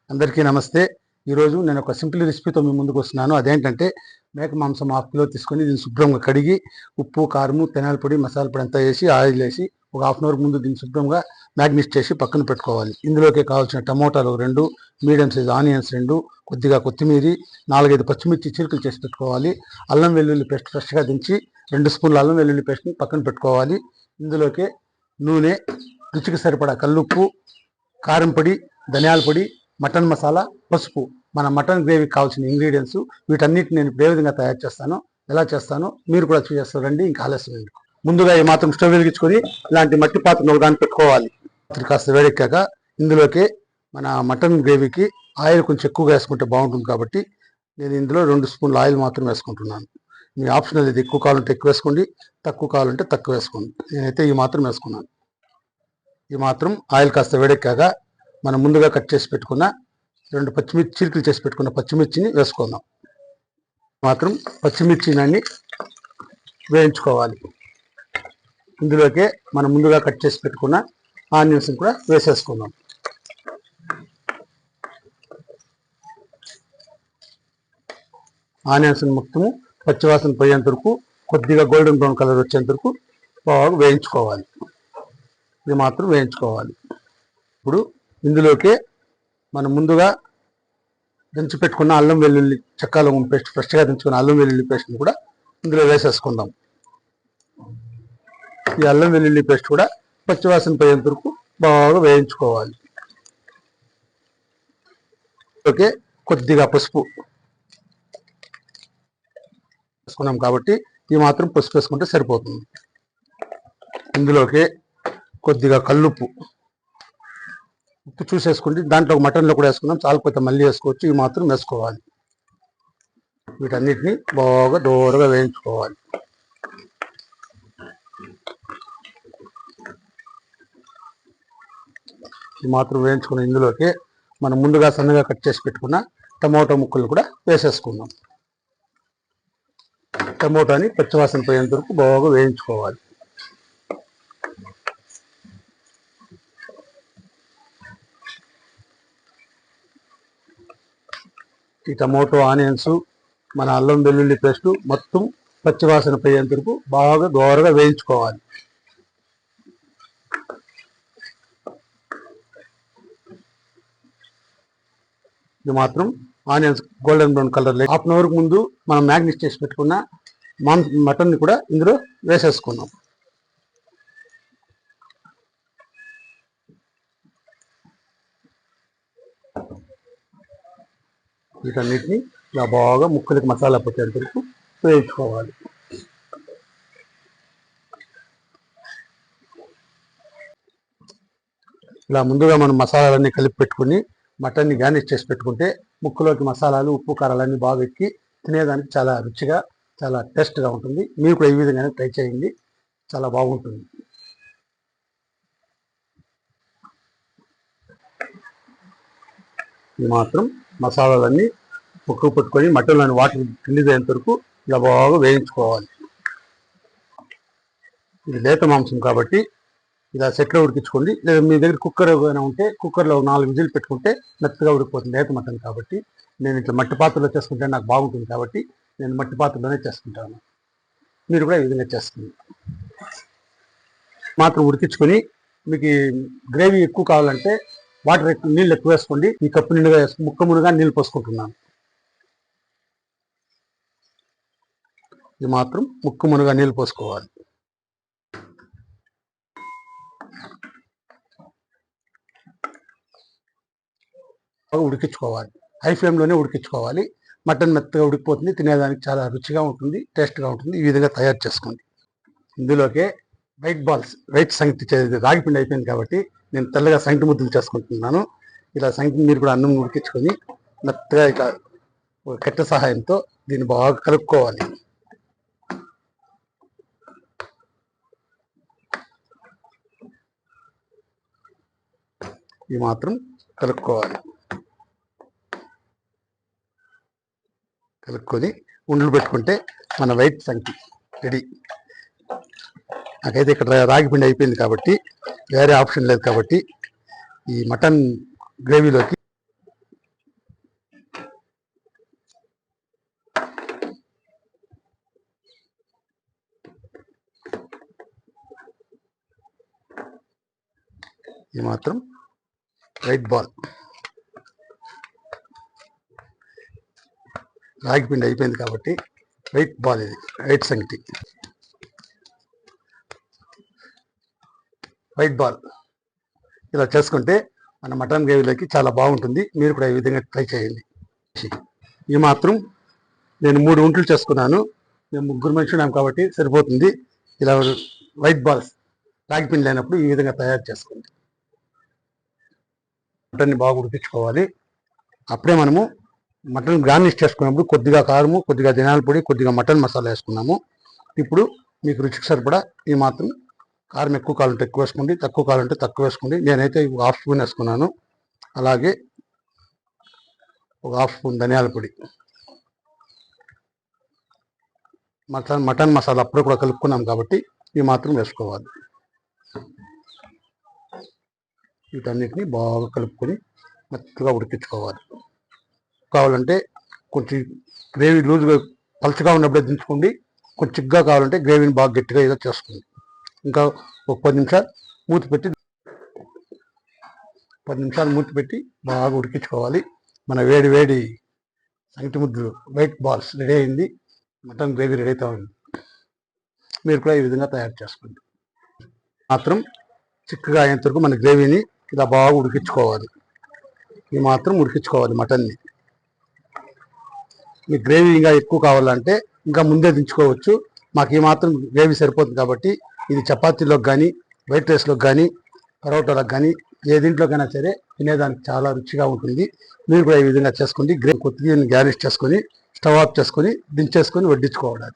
అందరికీ నమస్తే. ఈరోజు నేను ఒక సింపుల్ రెసిపీతో మీ ముందుకు వస్తున్నాను. అదేంటంటే మేక మాంసం హాఫ్ కిలో తీసుకొని దీన్ని శుభ్రంగా కడిగి ఉప్పు, కారము, ధనియాల పొడి, మసాలా పొడి అంతా వేసి ఆయిల్ వేసి ఒక హాఫ్ అన్ అవర్ ముందు దీన్ని శుభ్రంగా మ్యాగ్నేట్ చేసి పక్కన పెట్టుకోవాలి. ఇందులోకి కావాల్సిన టమోటాలు 2, మీడియం సైజ్ ఆనియన్స్ 2, కొద్దిగా కొత్తిమీర, 4-5 పచ్చిమిర్చి చిరుకులు చేసి పెట్టుకోవాలి. అల్లం వెల్లుల్లి పేస్ట్ ఫ్రెష్గా దించి 2 స్పూన్ల అల్లం వెల్లుల్లి పేస్ట్ని పక్కన పెట్టుకోవాలి. ఇందులోకి నూనె, రుచికి సరిపడా కల్లుప్పు, కారం పొడి, ధనియాల పొడి, మటన్ మసాలా, పసుపు, మన మటన్ గ్రేవీకి కావాల్సిన ఇంగ్రీడియంట్స్. వీటన్నిటిని నేను ఏ విధంగా తయారు చేస్తానో, ఎలా చేస్తానో మీరు కూడా చూసేస్తారండి. ఇంకా ఆలస్యం ఎందుకు, ముందుగా ఈ మాత్రం స్టవ్ వెలిగించుకొని ఇలాంటి మట్టి పాత్రను ఒకదాన్ని పెట్టుకోవాలి. కాస్త వేడెక్కాక ఇందులోకి మన మటన్ గ్రేవీకి ఆయిల్ కొంచెం ఎక్కువగా వేసుకుంటే బాగుంటుంది కాబట్టి నేను ఇందులో 2 స్పూన్ల ఆయిల్ మాత్రం వేసుకుంటున్నాను. మీ ఆప్షనల్ ఇది, ఎక్కువ కావాలంటే ఎక్కువ వేసుకోండి, తక్కువ కావాలంటే తక్కువ వేసుకోండి. నేనైతే ఈ మాత్రం వేసుకున్నాను. ఈ మాత్రం ఆయిల్ కాస్త వేడెక్కాక మనం ముందుగా కట్ చేసి పెట్టుకున్న 2 పచ్చిమిర్చి చిరుకులు చేసి పెట్టుకున్న పచ్చిమిర్చిని వేసుకుందాం. మాత్రం పచ్చిమిర్చిని వేయించుకోవాలి. ఇందులోకి మనం ముందుగా కట్ చేసి పెట్టుకున్న ఆనియన్స్ కూడా వేసేసుకుందాం. ఆనియన్స్ మొత్తము పచ్చివాసన పోయేంత వరకు, కొద్దిగా గోల్డెన్ బ్రౌన్ కలర్ వచ్చేంత వరకు బాగా వేయించుకోవాలి. ఇది మాత్రం వేయించుకోవాలి. ఇప్పుడు ఇందులోకి మనం ముందుగా దంచి పెట్టుకున్న అల్లం వెల్లుల్లి చెక్క లవంగం పేస్ట్, ఫ్రెష్గా దంచుకున్న అల్లం వెల్లుల్లి పేస్ట్ని కూడా ఇందులో వేసేసుకుందాం. ఈ అల్లం వెల్లుల్లి పేస్ట్ కూడా పచ్చివాసన పోయేంత వరకు బాగా వేయించుకోవాలి. ఓకే, కొద్దిగా పసుపు వేసుకున్నాం కాబట్టి ఈ మాత్రం పసుపు వేసుకుంటే సరిపోతుంది. ఇందులోకి కొద్దిగా కల్లుప్పు, ఉప్పు చూసేసుకోండి. దాంట్లో మటన్లో కూడా వేసుకుందాం, చాలకపోతే మళ్ళీ వేసుకోవచ్చు. ఈ మాత్రం వేసుకోవాలి. వీటన్నిటిని బాగా దూరగా వేయించుకోవాలి. ఈ మాత్రం వేయించుకున్న ఇందులోకి మనం ముందుగా సన్నగా కట్ చేసి పెట్టుకున్న టమోటా ముక్కలు కూడా వేసేసుకుందాం. టమోటాని పచ్చివాసన పోయేంత వరకు బాగా వేయించుకోవాలి. ఈ టమోటో, ఆనియన్స్, మన అల్లం వెల్లుల్లి పేస్టు మొత్తం పచ్చివాసన పోయేంత వరకు బాగా దోరగా వేయించుకోవాలి. ఇది మాత్రం onions golden brown colour half an hour ముందు మనం మ్యాగ్నేట్ చేసి పెట్టుకున్న మటన్ని కూడా ఇందులో వేసేసుకున్నాం. వీటన్నిటిని ఇలా బాగా ముక్కలకి మసాలా పట్టేంత వరకు వేయించుకోవాలి. ఇలా ముందుగా మనం మసాలాలన్నీ కలిపి పెట్టుకుని మటన్ని గార్నిష్ చేసి పెట్టుకుంటే ముక్కలోకి మసాలాలు, ఉప్పు, కారాలన్నీ బాగా ఎక్కి తినేదానికి చాలా రుచిగా, చాలా టేస్ట్గా ఉంటుంది. మీరు కూడా ఈ విధంగానే ట్రై చేయండి, చాలా బాగుంటుంది. ఇది మాత్రం మసాలాలన్నీ ముక్కకు పట్టుకొని మటన్లోని వాటర్ రిలీజ్ అయ్యేంత వరకు ఇలా బాగా వేయించుకోవాలి. ఇది లేత మాంసం కాబట్టి ఇలా సెట్లో ఉడికించుకోండి. లేదా మీ దగ్గర కుక్కర్ ఏమైనా ఉంటే కుక్కర్లో 4 విజిల్ పెట్టుకుంటే మెత్తగా ఉడికిపోతుంది. లేత మటన్ కాబట్టి నేను ఇట్లా మట్టి పాత్రలో చేసుకుంటే నాకు బాగుంటుంది కాబట్టి నేను మట్టి పాత్రలోనే చేసుకుంటాను. మీరు కూడా ఈ విధంగా చేసుకోండి. మాత్రం ఉడికించుకొని మీకు గ్రేవీ ఎక్కువ కావాలంటే వాటర్ ఎక్కువ, నీళ్ళు ఎక్కువ వేసుకోండి. ఈ కప్పు నిండుగా ముక్క మునుగా నీళ్ళు పోసుకుంటున్నాను. ఇది మాత్రం ముక్క మునుగా నీళ్ళు పోసుకోవాలి. ఉడికించుకోవాలి. హై ఫ్లేమ్లోనే ఉడికించుకోవాలి. మటన్ మెత్తగా ఉడికిపోతుంది, తినేదానికి చాలా రుచిగా ఉంటుంది, టేస్ట్గా ఉంటుంది. ఈ విధంగా తయారు చేసుకోండి. ఇందులోకి వైట్ సంగటి రాగి పిండి అయిపోయింది కాబట్టి నేను తెల్లగా సంగటి ముద్దలు చేసుకుంటున్నాను. ఇలా సంగటి మీరు కూడా అన్నం ఉడికించుకొని మెత్తగా ఇట్లా ఒక కట్టె సహాయంతో దీన్ని బాగా కలుపుకోవాలి. ఈ మాత్రం కలుపుకోవాలి. కలుపుకొని ఉండలు పెట్టుకుంటే మన వైట్ సంగటి రెడీ. నాకైతే ఇక్కడ రాగి పిండి అయిపోయింది కాబట్టి వేరే ఆప్షన్ లేదు కాబట్టి ఈ మటన్ గ్రేవీలోకి ఈ మాత్రం వైట్ బాల్. రాగి పిండి అయిపోయింది కాబట్టి వైట్ బాల్, ఇది వైట్ సంగటి, వైట్ బాల్. ఇలా చేసుకుంటే మన మటన్ గ్రేవీలోకి చాలా బాగుంటుంది. మీరు కూడా ఈ విధంగా ట్రై చేయండి. ఈ మాత్రం నేను 3 ఉంట్లు చేసుకున్నాను. మేము 3 మనుషులు కాబట్టి సరిపోతుంది. ఇలా వైట్ బాల్స్ రాగి పిండి లేనప్పుడు ఈ విధంగా తయారు చేసుకోండి. మటన్ని బాగా ఉడికించుకోవాలి. అప్పుడే మనము మటన్ గార్నిష్ చేసుకున్నప్పుడు కొద్దిగా కారము, కొద్దిగా ధనియాల పొడి, కొద్దిగా మటన్ మసాలా వేసుకున్నాము. ఇప్పుడు మీకు రుచికి సరిపడా ఈ మాత్రం కారం ఎక్కువ కావాలంటే ఎక్కువ వేసుకోండి, తక్కువ కావాలంటే తక్కువ వేసుకోండి. నేనైతే 1/2 స్పూన్ వేసుకున్నాను. అలాగే 1/2 స్పూన్ ధనియాల పొడి, మటన్ మసాలా అప్పుడే కూడా కలుపుకున్నాం కాబట్టి ఈ మాత్రం వేసుకోవాలి. వీటన్నిటిని బాగా కలుపుకొని మెత్తగా ఉడికించుకోవాలి. కావాలంటే కొంచెం గ్రేవీ లూజ్గా పలుచగా ఉన్నప్పుడే దించుకోండి. కొంచెం చిక్కగా కావాలంటే గ్రేవీని బాగా గట్టిగా ఏదో చేసుకోండి. ఇంకా ఒక 10 నిమిషాలు మూత పెట్టి బాగా ఉడికించుకోవాలి. మన వేడి వేడి సంగటి ముద్దలు వైట్ బాల్స్ రెడీ అయింది. మటన్ గ్రేవీ రెడీ అవుతా ఉంది. మీరు కూడా ఈ విధంగా తయారు చేసుకోండి. మాత్రం చిక్కగా అయ్యేంత వరకు మన గ్రేవీని ఇలా బాగా ఉడికించుకోవాలి. ఈ మాత్రం ఉడికించుకోవాలి మటన్ని. మీ గ్రేవీ ఇంకా ఎక్కువ కావాలంటే ఇంకా ముందే దించుకోవచ్చు. మాకు ఈ మాత్రం గ్రేవీ సరిపోతుంది కాబట్టి ఇది చపాతీలోకి కానీ, వైట్ రైస్లోకి కానీ, పరోటాలకు కానీ, ఏ దీంట్లోకైనా సరే తినేదానికి చాలా రుచిగా ఉంటుంది. మీరు కూడా ఈ విధంగా చేసుకోండి. కొద్దిగా గార్నిష్ చేసుకొని స్టవ్ ఆఫ్ చేసుకొని దించేసుకొని వడ్డించుకోవాలి.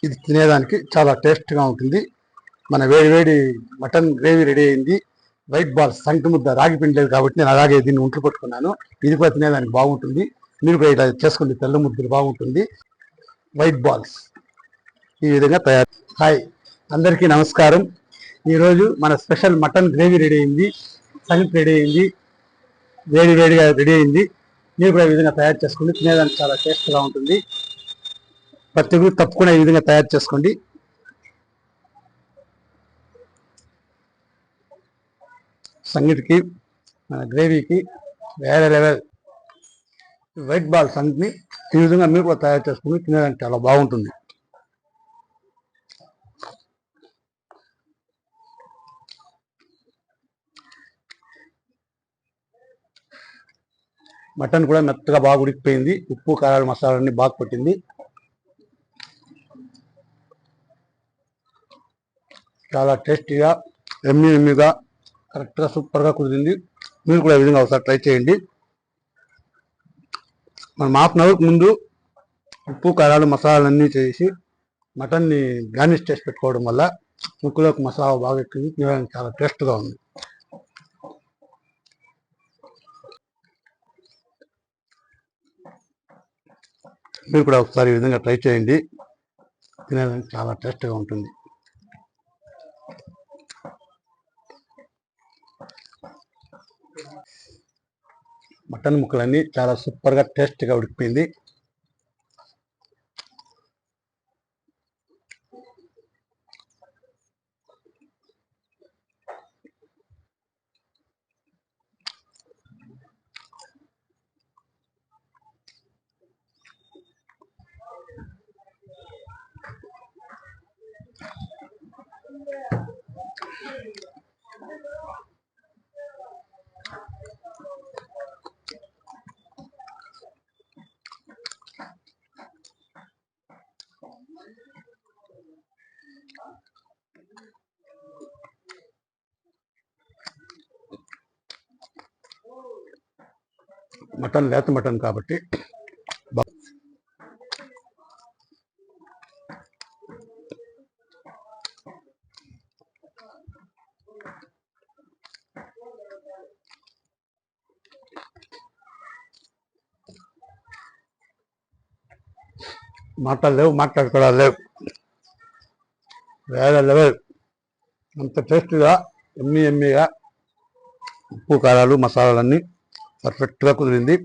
ఇది తినేదానికి చాలా టేస్ట్గా ఉంటుంది. మన వేడి వేడి మటన్ గ్రేవీ రెడీ అయింది. వైట్ బాల్స్ సంగటి ముద్ద రాగి పిండి లేదు కాబట్టి నేను అలాగే దీన్ని ఉంట్లు పట్టుకున్నాను. ఇది కూడా తినేదానికి బాగుంటుంది. మీరు కూడా ఇలా చేసుకోండి. తెల్ల ముద్దలు బాగుంటుంది. వైట్ బాల్స్ ఈ విధంగా తయారు. హాయ్, అందరికీ నమస్కారం. ఈరోజు మన స్పెషల్ మటన్ గ్రేవీ రెడీ అయింది. సంగటి రెడీ అయింది. వేడిగా రెడీ అయింది. మీరు కూడా ఈ విధంగా తయారు చేసుకోండి. తినేదానికి చాలా టేస్ట్గా ఉంటుంది. ప్రతి ఒక్కరు తప్పకుండా ఈ విధంగా తయారు చేసుకోండి. సంగటికి, మన గ్రేవీకి వేరే లెవెల్. వైట్ బాల్ సంగటిని ఈ విధంగా మీరు కూడా తయారు చేసుకుని తినేదానికి చాలా బాగుంటుంది. మటన్ కూడా మెత్తగా బాగా ఉడికిపోయింది. ఉప్పు కారాలు మసాలాన్ని బాగా పట్టింది. చాలా టేస్టీగా, ఎమ్మీగా, కరెక్ట్గా సూపర్గా కుదిరింది. మీరు కూడా ఈ విధంగా ఒకసారి ట్రై చేయండి. మనం 1/2 అవర్ ముందు ఉప్పు కారాలు మసాలాలన్నీ చేసి మటన్ని గార్నిష్ చేసి పెట్టుకోవడం వల్ల ముక్కులోకి మసాలా బాగా ఎక్కింది. చాలా టేస్ట్గా ఉంది. మీరు కూడా ఒకసారి ఈ విధంగా ట్రై చేయండి. తినేదానికి చాలా టేస్ట్గా ఉంటుంది. మటన్ ముక్కలన్నీ చాలా సూపర్గా టేస్ట్గా ఉడికిపోయింది. మటన్ లేత మటన్ కాబట్టి మాట్లాడుకోవడాలు లేవు. వేరే లెవెల్. అంత టేస్ట్గా, ఎమ్మీగా ఉప్పు కారాలు మసాలాలన్నీ పర్ఫెక్ట్గా కుదిరింది.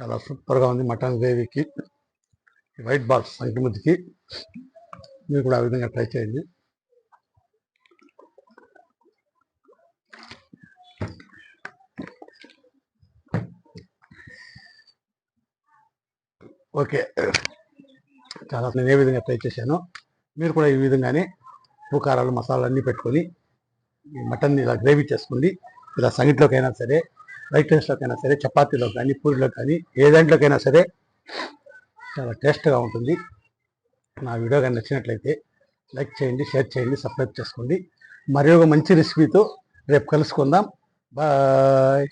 చాలా సూపర్గా ఉంది మటన్ గ్రేవీకి, వైట్ బాల్స్ సంగటి ముద్దుకి. మీరు కూడా ఆ విధంగా ట్రై చేయండి. ఓకే, చాలా నేను ఏ విధంగా ట్రై చేశానో మీరు కూడా ఈ విధంగానే ఉప్పు కారాలు మసాలాలు అన్నీ పెట్టుకొని ఈ మటన్ని ఇలా గ్రేవీ చేసుకోండి. ఇలా సంగటిలోకైనా సరే, వైట్ రైస్లోకైనా సరే, చపాతీలో కానీ, పూరిలో కానీ, ఏ దాంట్లోకైనా సరే చాలా టేస్ట్గా ఉంటుంది. నా వీడియో కానీ నచ్చినట్లయితే లైక్ చేయండి, షేర్ చేయండి, సబ్స్క్రైబ్ చేసుకోండి. మరి ఒక మంచి రెసిపీతో రేపు కలుసుకుందాం. బాయ్.